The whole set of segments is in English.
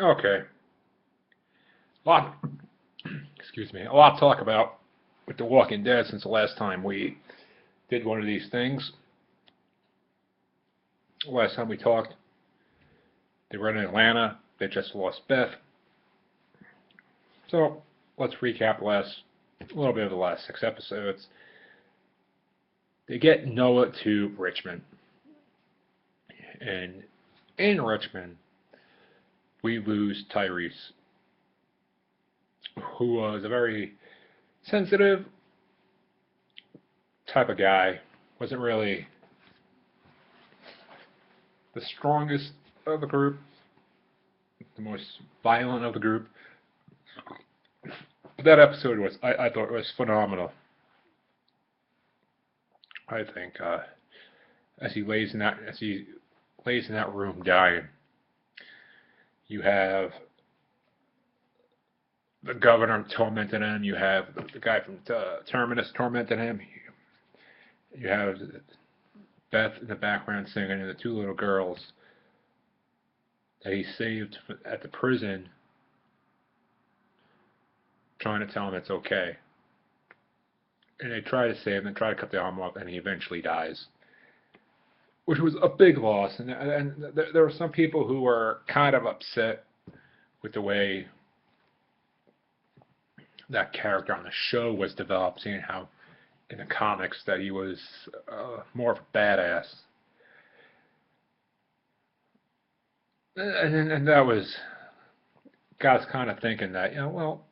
Okay. A lot, excuse me, a lot to talk about with The Walking Dead since the last time we did one of these things. Last time we talked, they were in Atlanta. They just lost Beth. So let's recap a little bit of the last 6 episodes. They get Noah to Richmond, and in Richmond, we lose Tyrese, who was a very sensitive type of guy. Wasn't really the strongest of the group, the most violent of the group. But that episode I thought was phenomenal. I think as he lays in that room dying, you have the governor tormenting him. You have the guy from Terminus tormenting him. You have Beth in the background singing, and the two little girls that he saved at the prison, trying to tell him it's okay. And they try to save him, and try to cut the arm off, and he eventually dies, which was a big loss. And there were some people who were kind of upset with the way that character on the show was developed, seeing how in the comics that he was more of a badass. And that was guys kind of thinking that, well,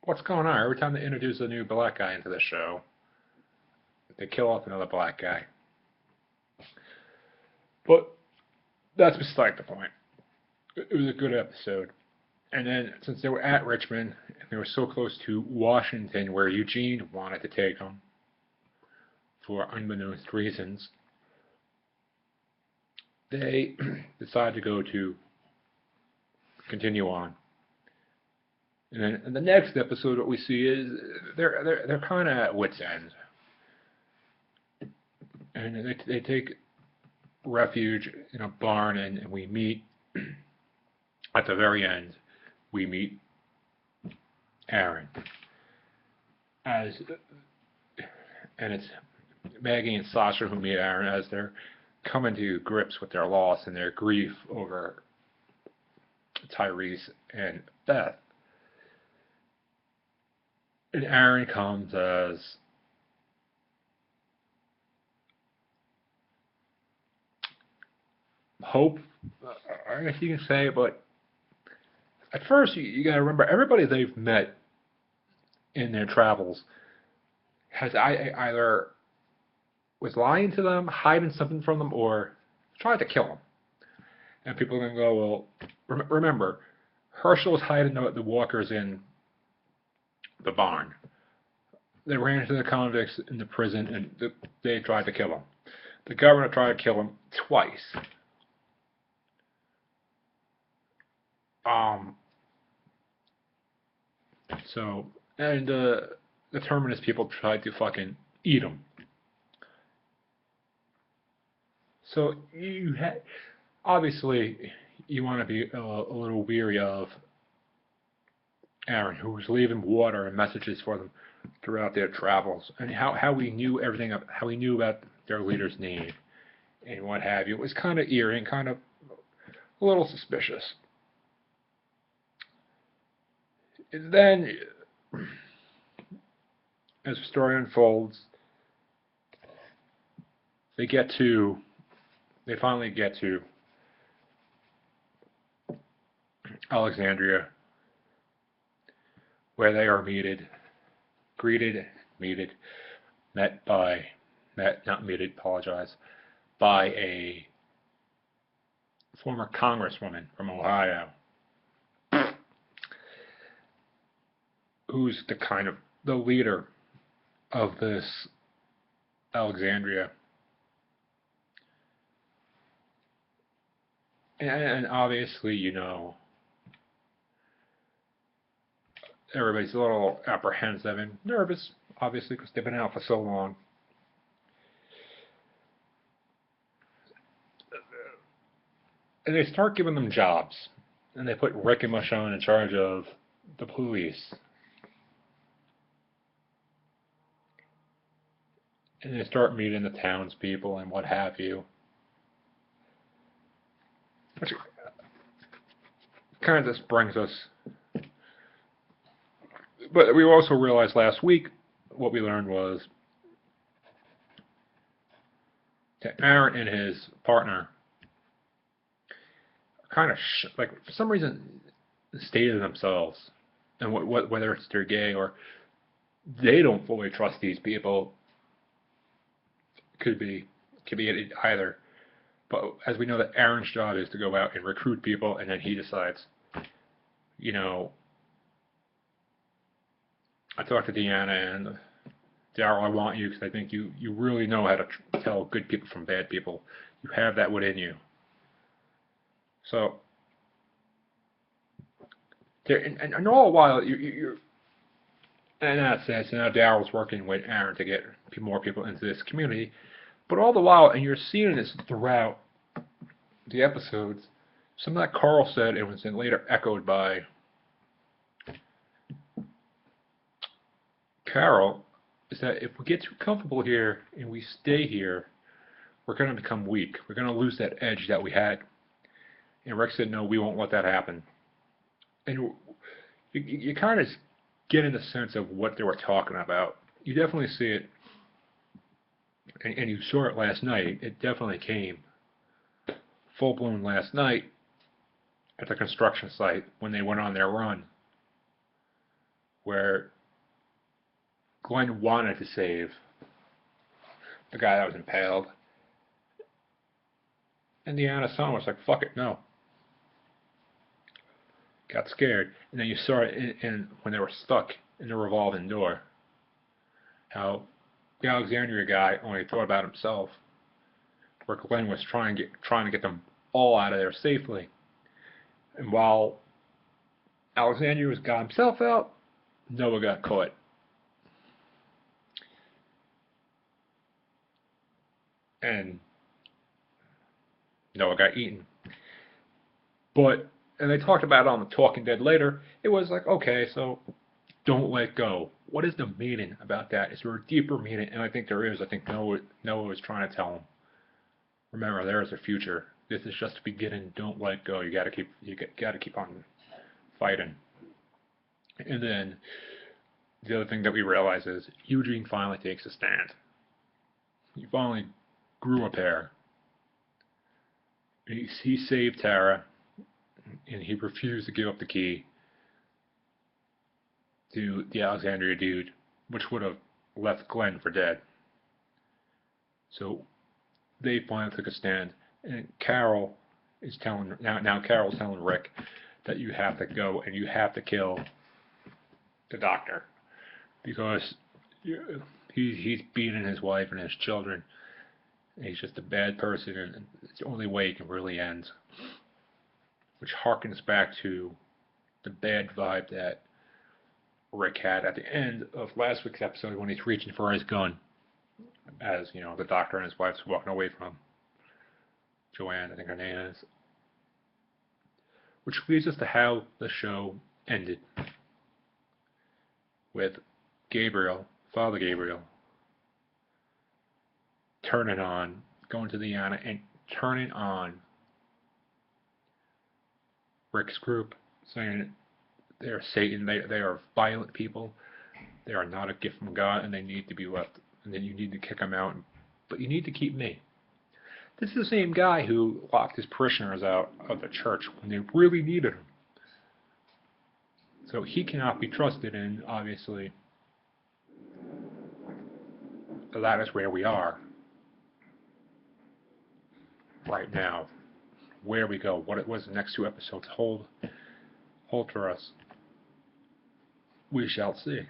what's going on? Every time they introduce a new black guy into the show, they kill off another black guy. But that's beside the point. It was a good episode. And then, since they were at Richmond, and they were so close to Washington, where Eugene wanted to take them for unbeknownst reasons, they decided to go to continue on. And then in the next episode, what we see is they're kind of at wits' end, and they take refuge in a barn, and we meet at the very end. We meet Aaron as, and it's Maggie and Sasha who meet Aaron as they're coming to grips with their loss and their grief over Tyrese and Beth. And Aaron comes as hope, I guess you can say, but at first you gotta remember everybody they've met in their travels has either was lying to them, hiding something from them, or tried to kill them. And people are gonna go, well, remember, Herschel was hiding the walkers in the barn. They ran into the convicts in the prison, and they tried to kill him. The governor tried to kill him twice. Um, so, and the Terminus people tried to fucking eat him. So you had obviously you want to be a little weary of Aaron, who was leaving water and messages for them throughout their travels, and how he knew everything, how he knew about their leader's name and what have you. It was kind of eerie and kind of a little suspicious. And then, as the story unfolds, they get to, they finally get to Alexandria, where they are meted, met by, met, not meted, apologize, by a former congresswoman from Ohio, who's the kind of the leader of this Alexandria. And obviously, everybody's a little apprehensive and nervous, obviously, because they've been out for so long. And they start giving them jobs. and they put Rick and Michonne in charge of the police. And they start meeting the townspeople and what have you. Which kind of just brings us. But we also realized last week what we learned was that Aaron and his partner are kind of like for some reason stated themselves, and whether it's they're gay or they don't fully trust these people. Could be either. But as we know that Aaron's job is to go out and recruit people, and then he decides, you know, I talked to Deanna and Daryl, I want you because I think you really know how to tell good people from bad people. You have that within you. So, there, and all the while, you're and that says now Daryl's working with Aaron to get more people into this community. But all the while, and you're seeing this throughout the episodes, something that Carl said, and was then later echoed by Carol, is that if we get too comfortable here and we stay here, we're going to become weak. We're going to lose that edge that we had. And Rick said, no, we won't let that happen. And you kind of getting the sense of what they were talking about. You definitely see it, and you saw it last night. It definitely came full blown last night at the construction site when they went on their run, where Glenn wanted to save the guy that was impaled, and Deanna's son was like, "Fuck it, no." Got scared, and then you saw it in when they were stuck in the revolving door. How the Alexandria guy only thought about himself, where Glenn was trying to get them all out of there safely. And while Alexandria got himself out, Noah got caught. And Noah got eaten. But, and they talked about it on The Talking Dead later, it was like, okay, so don't let go. What is the meaning about that? Is there a deeper meaning? And I think there is. I think Noah was trying to tell him, remember, there is a future. This is just the beginning. Don't let go. You got to keep on fighting. And then the other thing that we realize is Eugene finally takes a stand. He finally grew a pair. He saved Tara, and he refused to give up the key to the Alexandria dude, which would have left Glenn for dead. So they finally took a stand, and Carol is telling now Carol's telling Rick that you have to go and you have to kill the doctor because he's beating his wife and his children. And he's just a bad person, and it's the only way it can really end. Which harkens back to the bad vibe that Rick had at the end of last week's episode when he's reaching for his gun, as you know, the doctor and his wife's walking away from him. Joanne, I think her name is. Which leads us to how the show ended, with Gabriel, Father Gabriel, turning on, going to Deanna and turning on Rick's group, saying they are Satan, they are violent people, they are not a gift from God, and they need to be left, and then you need to kick them out, but you need to keep me. This is the same guy who locked his parishioners out of the church when they really needed him. So he cannot be trusted, and obviously that is where we are right now. Where we go, what the next two episodes hold for us, we shall see.